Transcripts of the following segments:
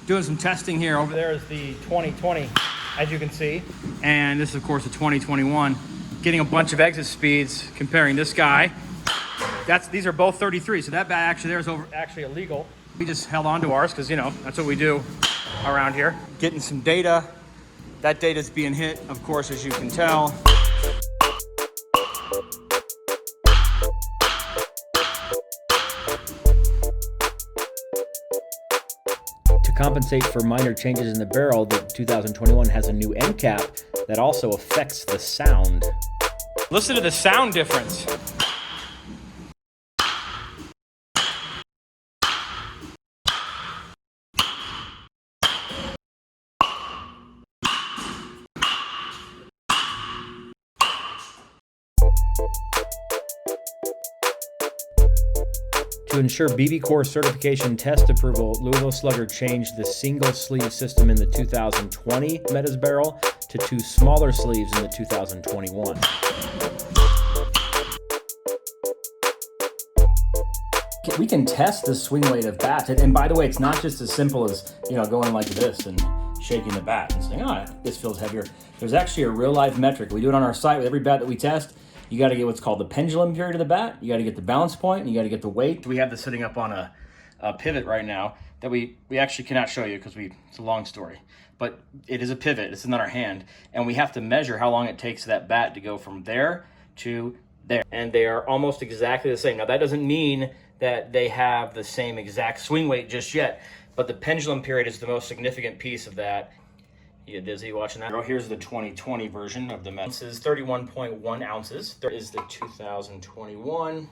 Doing some testing here. Over there is the 2020, as you can see. And this is, of course, the 2021. Getting a bunch of exit speeds, comparing this guy. These are both 33, so that bat actually there is actually illegal. We just held on to ours because, you know, that's what we do around here. Getting some data. That data is being hit, of course, as you can tell. To compensate for minor changes in the barrel, the 2021 has a new end cap that also affects the sound. Listen to the sound difference. To ensure BBCOR certification test approval, Louisville Slugger changed the single sleeve system in the 2020 Meta's barrel to 2 smaller sleeves in the 2021. We can test the swing weight of bats, and by the way, it's not just as simple as, you know, going like this and shaking the bat and saying, oh, this feels heavier. There's actually a real life metric. We do it on our site with every bat that we test. You got to get what's called the pendulum period of the bat. You got to get the balance point, and you got to get the weight. We have this sitting up on a pivot right now that we actually cannot show you because it's a long story. But it is a pivot. It's in our hand, and we have to measure how long it takes that bat to go from there to there. And they are almost exactly the same. Now, that doesn't mean that they have the same exact swing weight just yet, but the pendulum period is the most significant piece of that. You dizzy watching that? Here's the 2020 version of the Meta. This is 31.1 ounces. There is the 2021,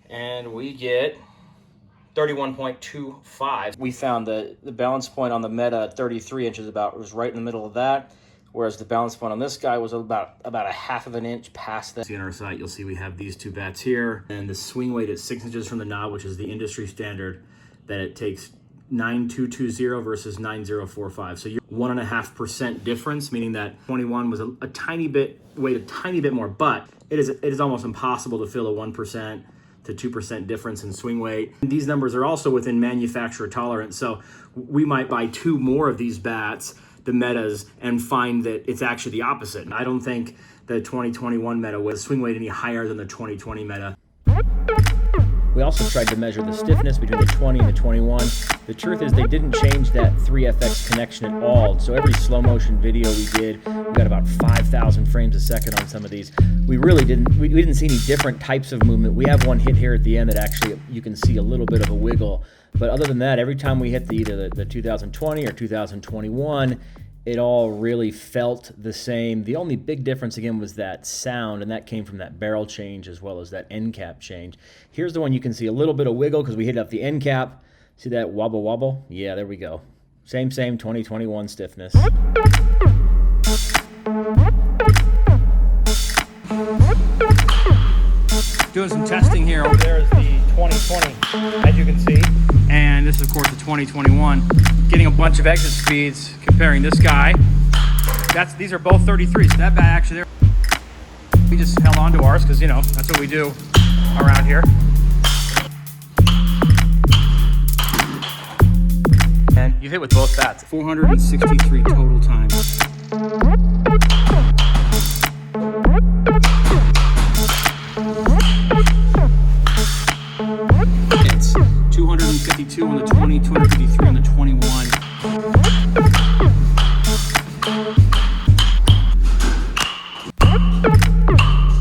and we get 31.25. We found the balance point on the Meta at 33 inches was right in the middle of that, whereas the balance point on this guy was about a 1/2 inch past that. See on our site, you'll see we have these 2 bats here, and the swing weight is 6 inches from the knob, which is the industry standard that it takes 9220 versus 9045. So you're 1.5% difference, meaning that 21 was a tiny bit more, but it is almost impossible to feel a 1% to 2% difference in swing weight. And these numbers are also within manufacturer tolerance. So we might buy 2 more of these bats, the Metas, and find that it's actually the opposite. And I don't think the 2021 Meta was swing weight any higher than the 2020 Meta. We also tried to measure the stiffness between the 20 and the 21. The truth is they didn't change that 3FX connection at all. So every slow motion video we did, we got about 5,000 frames a second on some of these. We really didn't see any different types of movement. We have one hit here at the end that actually you can see a little bit of a wiggle. But other than that, every time we hit either the 2020 or 2021, it all really felt the same. The only big difference, again, was that sound, and that came from that barrel change as well as that end cap change. Here's the one you can see a little bit of wiggle because we hit up the end cap. See that wobble wobble? Yeah, there we go. Same 2021 stiffness. Doing some testing here. Over there is the 2020, as you can see. And this is, of course, the 2021. Getting a bunch of exit speeds, comparing this guy. These are both 33, so that bat actually there. We just held on to ours because, you know, that's what we do around here. And you've hit with both bats. 463 total times. Hits. 252 on the 20, 253 on the 21.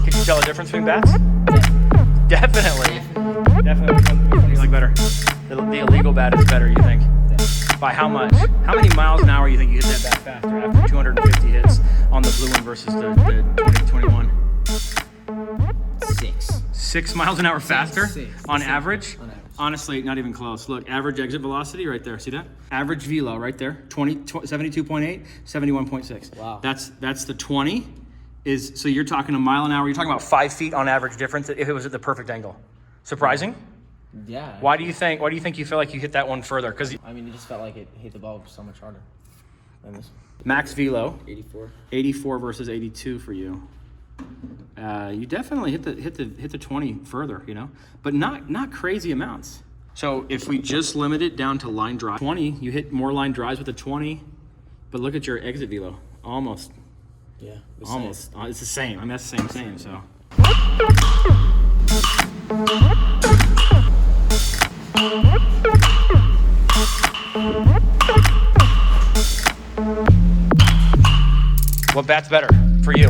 Can you tell the difference between bats? Yeah. Definitely. Which one you like better? The illegal bat is better, you think? By how much? How many miles an hour you think you hit that bat faster after 250 hits on the blue one versus the 2021? 6 miles an hour faster on average? Honestly, not even close. Look, average exit velocity right there. See that? Average velo right there. 72.8, 71.6. Wow. That's the 20. So you're talking a mile an hour. You're talking about 5 feet on average difference if it was at the perfect angle. Surprising? Yeah. Why do you think you feel like you hit that one further? Because I mean, it just felt like it hit the ball so much harder than this. Max velo. 84. 84 versus 82 for you. You definitely hit the 20 further, you know, but not crazy amounts. So if we just limit it down to line drive, 20, you hit more line drives with a 20, but look at your exit velo. Almost. Yeah. Almost. It's the same. I mean, that's the same, so. What bat's better for you?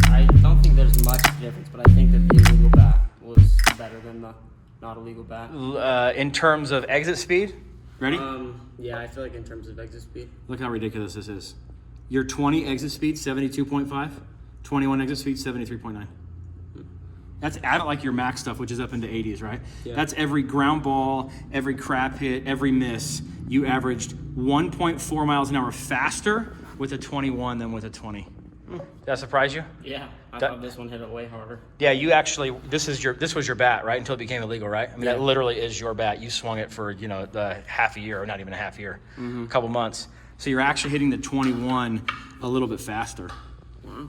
I don't think there's much difference, but I think that the illegal bat was better than the not illegal bat. In terms of exit speed? Ready? Yeah, I feel like in terms of exit speed. Look how ridiculous this is. Your 20 exit speed, 72.5. 21 exit speed, 73.9. That's at like your max stuff, which is up into 80s, right? Yeah. That's every ground ball, every crap hit, every miss. You averaged 1.4 miles an hour faster with a 21 than with a 20. Does that surprise you? Yeah, I thought this one hit it way harder. Yeah, you actually, this was your bat, right? Until it became illegal, right? I mean, that literally is your bat. You swung it for, half a year, or not even a half year, a couple months. So you're actually hitting the 21 a little bit faster.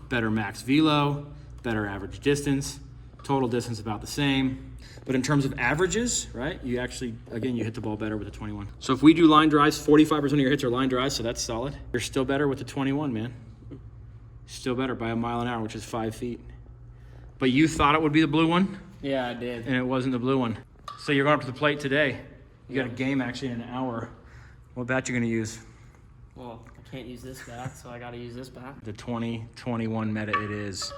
Better max velo, better average distance, total distance about the same. But in terms of averages, right, you actually, again, you hit the ball better with a 21. So if we do line drives, 45% of your hits are line drives, so that's solid. You're still better with the 21, man. Still better by a mile an hour, which is 5 feet. But you thought it would be the blue one? Yeah, I did. And it wasn't the blue one. So you're going up to the plate today. You got a game actually in an hour. What bat you going to use? Well, I can't use this bat, so I got to use this bat. The 2021 Meta it is.